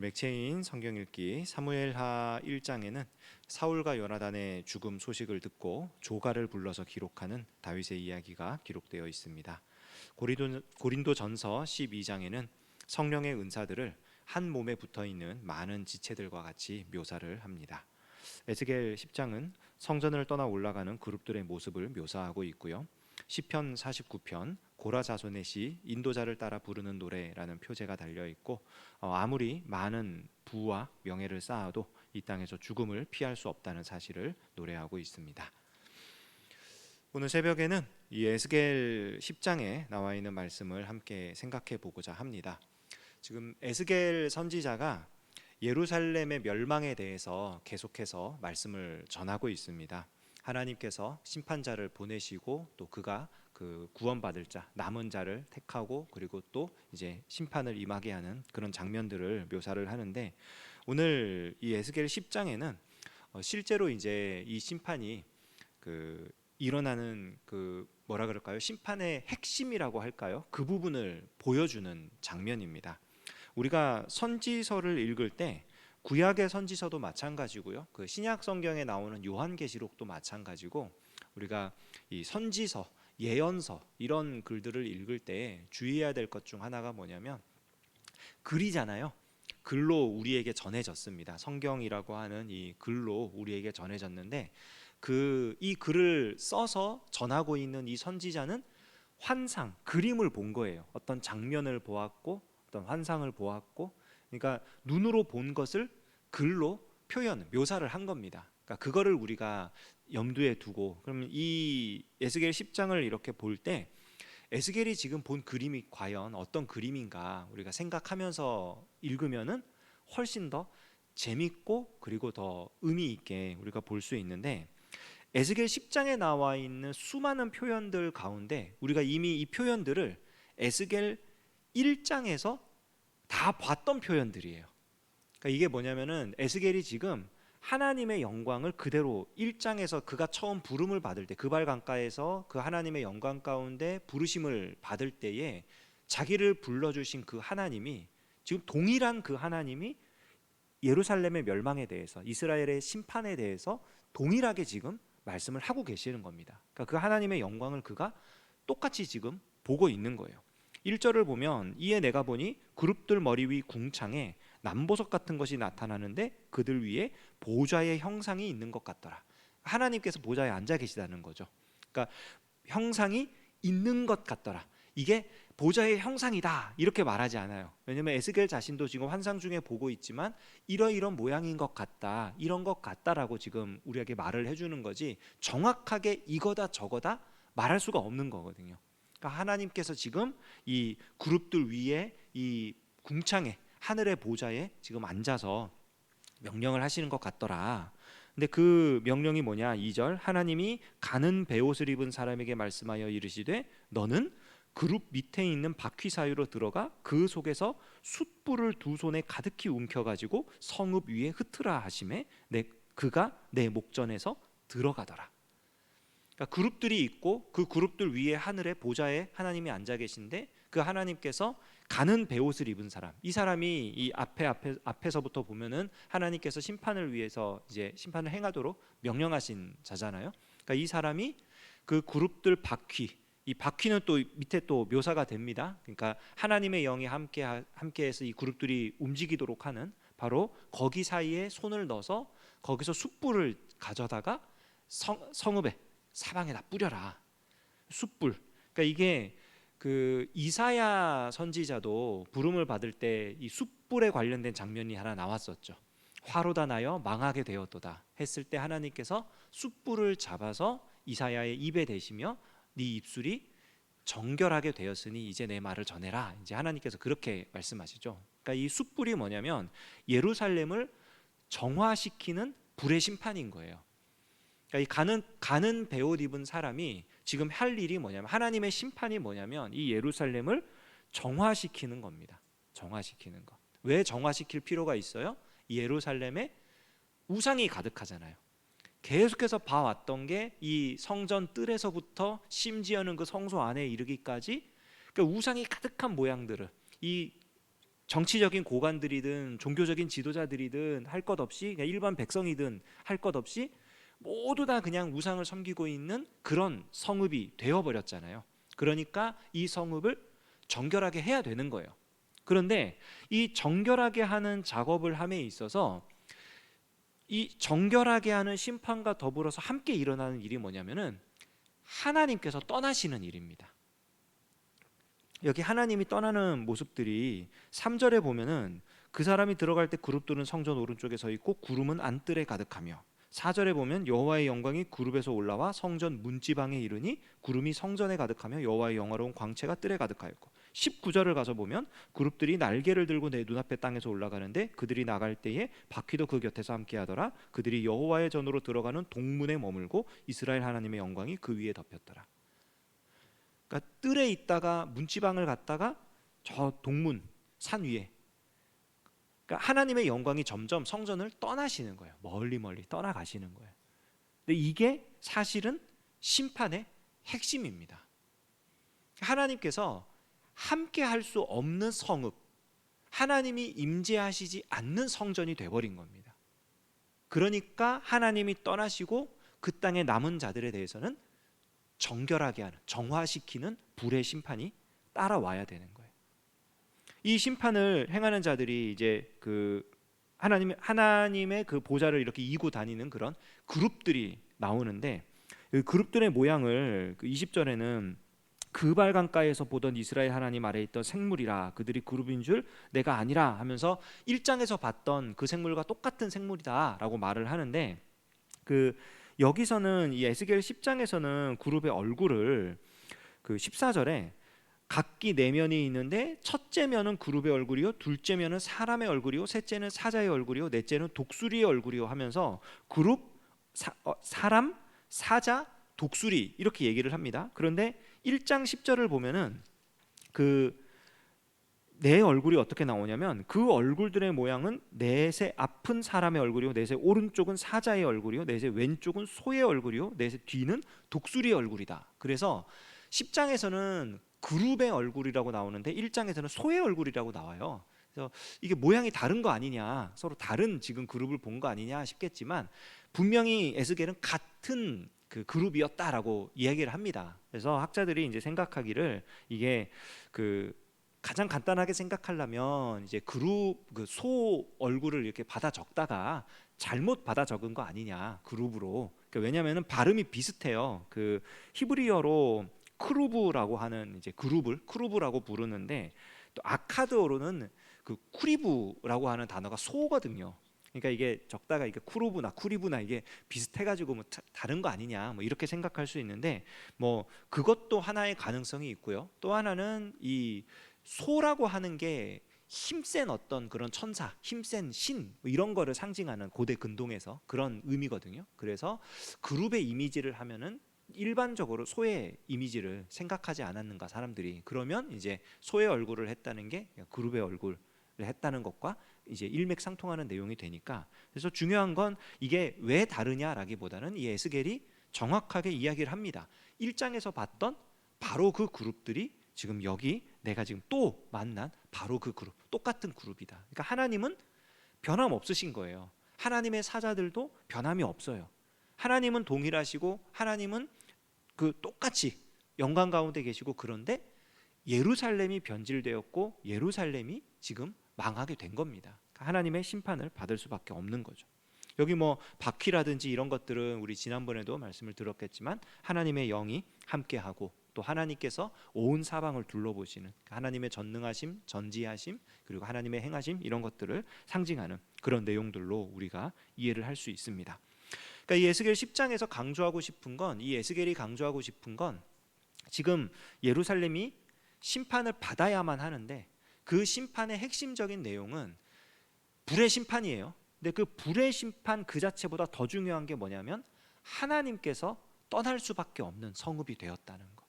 맥체인 성경 읽기 사무엘하 1장에는 사울과 요나단의 죽음 소식을 듣고 조가를 불러서 기록하는 다윗의 이야기가 기록되어 있습니다. 고린도전서 12장에는 성령의 은사들을 한 몸에 붙어 있는 많은 지체들과 같이 묘사를 합니다. 에스겔 10장은 성전을 떠나 올라가는 그룹들의 모습을 묘사하고 있고요. 시편 49편 고라 자손의 시 인도자를 따라 부르는 노래라는 표제가 달려 있고, 아무리 많은 부와 명예를 쌓아도 이 땅에서 죽음을 피할 수 없다는 사실을 노래하고 있습니다. 오늘 새벽에는 이 에스겔 10장에 나와 있는 말씀을 함께 생각해 보고자 합니다. 지금 에스겔 선지자가 예루살렘의 멸망에 대해서 계속해서 말씀을 전하고 있습니다. 하나님께서 심판자를 보내시고 또 그가 그 구원받을 자, 남은 자를 택하고 그리고 또 이제 심판을 임하게 하는 그런 장면들을 묘사를 하는데, 오늘 이 에스겔 10장에는 실제로 이제 이 심판이 일어나는 뭐라 그럴까요? 심판의 핵심이라고 할까요? 그 부분을 보여주는 장면입니다. 우리가 선지서를 읽을 때 구약의 선지서도 마찬가지고요. 그 신약 성경에 나오는 요한계시록도 마찬가지고, 우리가 이 선지서, 예언서 이런 글들을 읽을 때 주의해야 될 것 중 하나가 뭐냐면 글이잖아요. 글로 우리에게 전해졌습니다. 성경이라고 하는 이 글로 우리에게 전해졌는데, 이 글을 써서 전하고 있는 이 선지자는 환상, 그림을 본 거예요. 어떤 장면을 보았고 어떤 환상을 보았고, 그러니까 눈으로 본 것을 글로 묘사를 한 겁니다. 그러니까 그거를 우리가 염두에 두고, 그러면 이 에스겔 10장을 이렇게 볼 때 에스겔이 지금 본 그림이 과연 어떤 그림인가 우리가 생각하면서 읽으면은 훨씬 더 재밌고 그리고 더 의미 있게 우리가 볼 수 있는데, 에스겔 10장에 나와 있는 수많은 표현들 가운데 우리가 이미 이 표현들을 에스겔 1장에서 다 봤던 표현들이에요. 그러니까 이게 뭐냐면은 에스겔이 지금 하나님의 영광을 그대로 1장에서 그가 처음 부름을 받을 때 그발 강가에서 그 하나님의 영광 가운데 부르심을 받을 때에 자기를 불러주신 그 하나님이 지금 동일한 그 하나님이 예루살렘의 멸망에 대해서, 이스라엘의 심판에 대해서 동일하게 지금 말씀을 하고 계시는 겁니다. 그러니까 그 하나님의 영광을 그가 똑같이 지금 보고 있는 거예요. 1절을 보면 이에 내가 보니 그룹들 머리 위 궁창에 남보석 같은 것이 나타나는데 그들 위에 보좌의 형상이 있는 것 같더라. 하나님께서 보좌에 앉아 계시다는 거죠. 그러니까 형상이 있는 것 같더라. 이게 보좌의 형상이다 이렇게 말하지 않아요. 왜냐하면 에스겔 자신도 지금 환상 중에 보고 있지만 이런 모양인 것 같다, 이런 것 같다라고 지금 우리에게 말을 해주는 거지, 정확하게 이거다 저거다 말할 수가 없는 거거든요. 그러니까 하나님께서 지금 이 그룹들 위에 이 궁창에 하늘의 보좌에 지금 앉아서 명령을 하시는 것 같더라. 근데 그 명령이 뭐냐? 2절 하나님이 가는 베옷을 입은 사람에게 말씀하여 이르시되 너는 그룹 밑에 있는 바퀴 사이로 들어가 그 속에서 숯불을 두 손에 가득히 움켜가지고 성읍 위에 흩으라 하시매 그가 내 목전에서 들어가더라. 그러니까 그룹들이 있고 그 그룹들 위에 하늘의 보좌에 하나님이 앉아 계신데, 그 하나님께서 가는 베옷을 입은 사람, 이 사람이 이 앞에서부터 보면은 하나님께서 심판을 위해서 이제 심판을 행하도록 명령하신 자잖아요. 그러니까 이 사람이 그 그룹들 바퀴, 이 바퀴는 또 밑에 또 묘사가 됩니다. 그러니까 하나님의 영이 함께해서 이 그룹들이 움직이도록 하는, 바로 거기 사이에 손을 넣어서 거기서 숯불을 가져다가 성읍에 사방에다 뿌려라. 숯불. 그러니까 이게 그 이사야 선지자도 부름을 받을 때 이 숯불에 관련된 장면이 하나 나왔었죠. 화로다 나여 망하게 되었도다 했을 때 하나님께서 숯불을 잡아서 이사야의 입에 대시며 네 입술이 정결하게 되었으니 이제 내 말을 전해라. 이제 하나님께서 그렇게 말씀하시죠. 그러니까 이 숯불이 뭐냐면 예루살렘을 정화시키는 불의 심판인 거예요. 그러니까 이 가는 베옷 입은 사람이 지금 할 일이 뭐냐면, 하나님의 심판이 뭐냐면 이 예루살렘을 정화시키는 겁니다. 정화시키는 것. 왜 정화시킬 필요가 있어요? 이 예루살렘에 우상이 가득하잖아요. 계속해서 봐왔던 게 이 성전 뜰에서부터 심지어는 그 성소 안에 이르기까지, 그러니까 우상이 가득한 모양들을, 이 정치적인 고관들이든 종교적인 지도자들이든 할 것 없이, 그냥 일반 백성이든 할 것 없이 모두 다 그냥 우상을 섬기고 있는 그런 성읍이 되어버렸잖아요. 그러니까 이 성읍을 정결하게 해야 되는 거예요. 그런데 이 정결하게 하는 작업을 함에 있어서 이 정결하게 하는 심판과 더불어서 함께 일어나는 일이 뭐냐면은 하나님께서 떠나시는 일입니다. 여기 하나님이 떠나는 모습들이 3절에 보면은 그 사람이 들어갈 때 그룹들은 성전 오른쪽에 서 있고 구름은 안뜰에 가득하며, 4절에 보면 여호와의 영광이 그룹에서 올라와 성전 문지방에 이르니 구름이 성전에 가득하며 여호와의 영화로운 광채가 뜰에 가득하였고, 19절을 가서 보면 그룹들이 날개를 들고 내 눈앞에 땅에서 올라가는데 그들이 나갈 때에 바퀴도 그 곁에서 함께하더라. 그들이 여호와의 전으로 들어가는 동문에 머물고 이스라엘 하나님의 영광이 그 위에 덮였더라. 그러니까 뜰에 있다가 문지방을 갔다가 저 동문 산 위에, 그러니까 하나님의 영광이 점점 성전을 떠나시는 거예요. 멀리 멀리 떠나가시는 거예요. 근데 이게 사실은 심판의 핵심입니다. 하나님께서 함께 할 수 없는 성읍, 하나님이 임재하시지 않는 성전이 돼버린 겁니다. 그러니까 하나님이 떠나시고 그 땅에 남은 자들에 대해서는 정결하게 하는, 정화시키는 불의 심판이 따라와야 되는 거예요. 이 심판을 행하는 자들이 이제 그 하나님의 그 보좌를 이렇게 이고 다니는 그런 그룹들이 나오는데, 그 그룹들의 모양을 20절에는 그발 강가에서 보던 이스라엘 하나님 아래에 있던 생물이라 그들이 그룹인 줄 내가 아니라 하면서 1장에서 봤던 그 생물과 똑같은 생물이다라고 말을 하는데, 그 여기서는 이 에스겔 10장에서는 그룹의 얼굴을 그 14절에 각기 네 면이 있는데 첫째 면은 그룹의 얼굴이요, 둘째 면은 사람의 얼굴이요, 셋째는 사자의 얼굴이요, 넷째는 독수리의 얼굴이요 하면서 그룹, 사람, 사자, 독수리 이렇게 얘기를 합니다. 그런데 1장 10절을 보면은 그 내 얼굴이 어떻게 나오냐면 그 얼굴들의 모양은 넷의 앞은 사람의 얼굴이요, 넷의 오른쪽은 사자의 얼굴이요, 넷의 왼쪽은 소의 얼굴이요, 넷의 뒤는 독수리의 얼굴이다. 그래서 10장에서는 그룹의 얼굴이라고 나오는데 1장에서는 소의 얼굴이라고 나와요. 그래서 이게 모양이 다른 거 아니냐, 서로 다른 지금 그룹을 본 거 아니냐 싶겠지만 분명히 에스겔은 같은 그 그룹이었다라고 이야기를 합니다. 그래서 학자들이 이제 생각하기를 이게 그 가장 간단하게 생각하려면 이제 그룹 그 소 얼굴을 이렇게 받아 적다가 잘못 받아 적은 거 아니냐, 그룹으로. 그러니까 왜냐하면 발음이 비슷해요. 그 히브리어로 크루브라고 하는 이제 그룹을 크루브라고 부르는데, 또 아카드어로는 그 쿠리브라고 하는 단어가 소거든요. 그러니까 이게 적다가 이게 쿠루브나 쿠리브나 이게 비슷해가지고 뭐 다른 거 아니냐, 뭐 이렇게 생각할 수 있는데, 뭐 그것도 하나의 가능성이 있고요. 또 하나는 이 소라고 하는 게 힘센 어떤 그런 천사, 힘센 신, 뭐 이런 거를 상징하는 고대 근동에서 그런 의미거든요. 그래서 그룹의 이미지를 하면은 일반적으로 소의 이미지를 생각하지 않았는가 사람들이. 그러면 이제 소의 얼굴을 했다는 게 그룹의 얼굴을 했다는 것과 이제 일맥상통하는 내용이 되니까. 그래서 중요한 건 이게 왜 다르냐라기보다는 이 에스겔이 정확하게 이야기를 합니다. 1장에서 봤던 바로 그 그룹들이 지금 여기 내가 지금 또 만난 바로 그 그룹, 똑같은 그룹이다. 그러니까 하나님은 변함없으신 거예요. 하나님의 사자들도 변함이 없어요. 하나님은 동일하시고 하나님은 그 똑같이 영광 가운데 계시고, 그런데 예루살렘이 변질되었고 예루살렘이 지금 망하게 된 겁니다. 하나님의 심판을 받을 수밖에 없는 거죠. 여기 뭐 바퀴라든지 이런 것들은 우리 지난번에도 말씀을 들었겠지만 하나님의 영이 함께하고 또 하나님께서 온 사방을 둘러보시는 하나님의 전능하심, 전지하심, 그리고 하나님의 행하심, 이런 것들을 상징하는 그런 내용들로 우리가 이해를 할 수 있습니다. 그러니까 이 에스겔 10장에서 강조하고 싶은 건, 이 에스겔이 강조하고 싶은 건 지금 예루살렘이 심판을 받아야만 하는데 그 심판의 핵심적인 내용은 불의 심판이에요. 근데 그 불의 심판 그 자체보다 더 중요한 게 뭐냐면 하나님께서 떠날 수밖에 없는 성읍이 되었다는 거.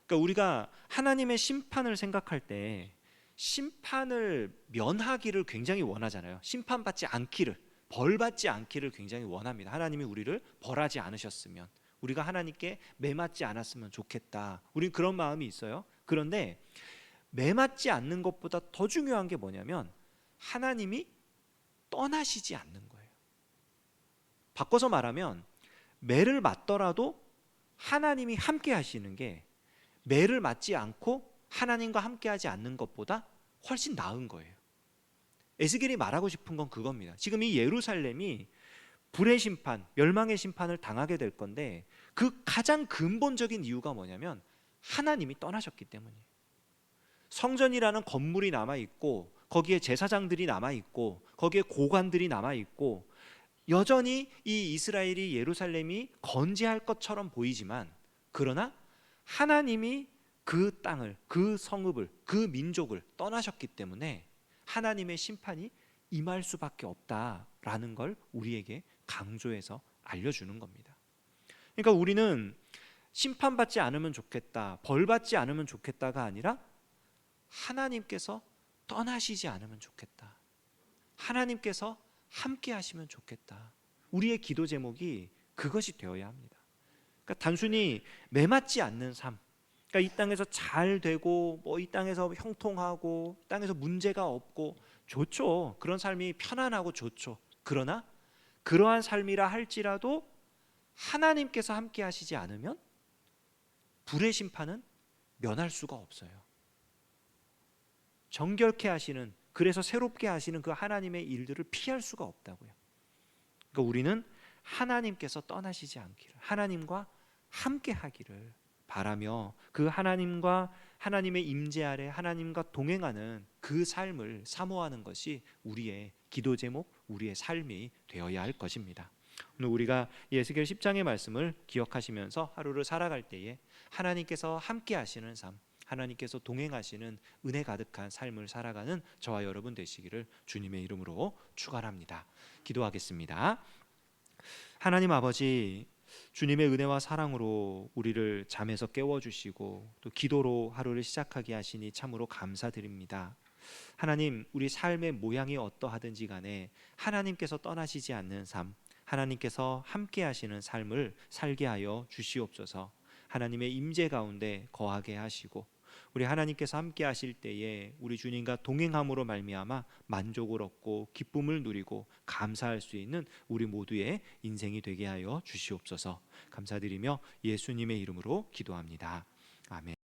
그러니까 우리가 하나님의 심판을 생각할 때 심판을 면하기를 굉장히 원하잖아요. 심판받지 않기를, 벌받지 않기를 굉장히 원합니다. 하나님이 우리를 벌하지 않으셨으면, 우리가 하나님께 매맞지 않았으면 좋겠다. 우린 그런 마음이 있어요. 그런데 매맞지 않는 것보다 더 중요한 게 뭐냐면 하나님이 떠나시지 않는 거예요. 바꿔서 말하면 매를 맞더라도 하나님이 함께 하시는 게 매를 맞지 않고 하나님과 함께 하지 않는 것보다 훨씬 나은 거예요. 에스겔이 말하고 싶은 건 그겁니다. 지금 이 예루살렘이 불의 심판, 멸망의 심판을 당하게 될 건데 그 가장 근본적인 이유가 뭐냐면 하나님이 떠나셨기 때문이에요. 성전이라는 건물이 남아있고 거기에 제사장들이 남아있고 거기에 고관들이 남아있고 여전히 이 이스라엘이 예루살렘이 건재할 것처럼 보이지만 그러나 하나님이 그 땅을, 그 성읍을, 그 민족을 떠나셨기 때문에 하나님의 심판이 임할 수밖에 없다라는 걸 우리에게 강조해서 알려주는 겁니다. 그러니까 우리는 심판받지 않으면 좋겠다, 벌받지 않으면 좋겠다가 아니라 하나님께서 떠나시지 않으면 좋겠다, 하나님께서 함께 하시면 좋겠다. 우리의 기도 제목이 그것이 되어야 합니다. 그러니까 단순히 매맞지 않는 삶, 그러니까 이 땅에서 잘 되고 이 땅에서 형통하고 이 땅에서 문제가 없고 좋죠. 그런 삶이 편안하고 좋죠. 그러나 그러한 삶이라 할지라도 하나님께서 함께 하시지 않으면 불의 심판은 면할 수가 없어요. 정결케 하시는, 그래서 새롭게 하시는 그 하나님의 일들을 피할 수가 없다고요. 그러니까 우리는 하나님께서 떠나시지 않기를, 하나님과 함께 하기를 바라며 그 하나님과 하나님의 임재 아래 하나님과 동행하는 그 삶을 사모하는 것이 우리의 기도 제목, 우리의 삶이 되어야 할 것입니다. 오늘 우리가 에스겔 10장의 말씀을 기억하시면서 하루를 살아갈 때에 하나님께서 함께 하시는 삶, 하나님께서 동행하시는 은혜 가득한 삶을 살아가는 저와 여러분 되시기를 주님의 이름으로 축원합니다. 기도하겠습니다. 하나님 아버지, 주님의 은혜와 사랑으로 우리를 잠에서 깨워주시고 또 기도로 하루를 시작하게 하시니 참으로 감사드립니다. 하나님, 우리 삶의 모양이 어떠하든지 간에 하나님께서 떠나시지 않는 삶, 하나님께서 함께 하시는 삶을 살게 하여 주시옵소서. 하나님의 임재 가운데 거하게 하시고 우리 하나님께서 함께 하실 때에 우리 주님과 동행함으로 말미암아 만족을 얻고 기쁨을 누리고 감사할 수 있는 우리 모두의 인생이 되게 하여 주시옵소서. 감사드리며 예수님의 이름으로 기도합니다. 아멘.